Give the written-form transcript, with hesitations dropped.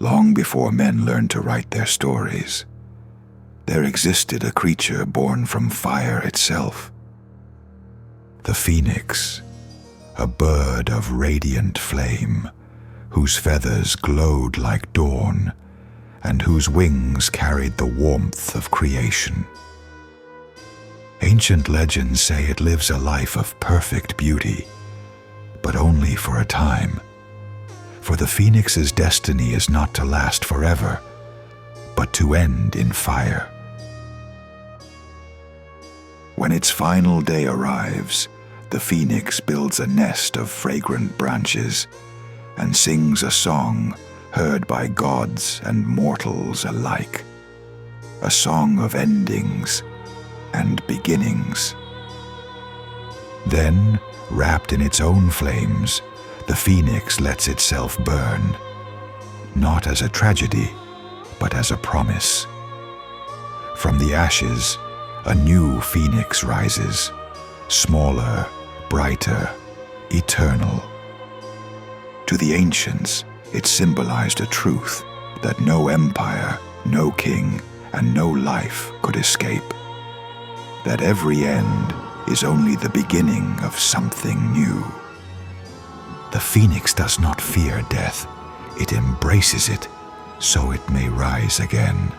Long before men learned to write their stories, there existed a creature born from fire itself. The phoenix, a bird of radiant flame, whose feathers glowed like dawn, and whose wings carried the warmth of creation. Ancient legends say it lives a life of perfect beauty, but only for a time. For the phoenix's destiny is not to last forever, but to end in fire. When its final day arrives, the phoenix builds a nest of fragrant branches and sings a song heard by gods and mortals alike, a song of endings and beginnings. Then, wrapped in its own flames, the phoenix lets itself burn, not as a tragedy, but as a promise. From the ashes, a new phoenix rises, smaller, brighter, eternal. To the ancients, it symbolized a truth that no empire, no king, and no life could escape. That every end is only the beginning of something new. The phoenix does not fear death. It embraces it so it may rise again.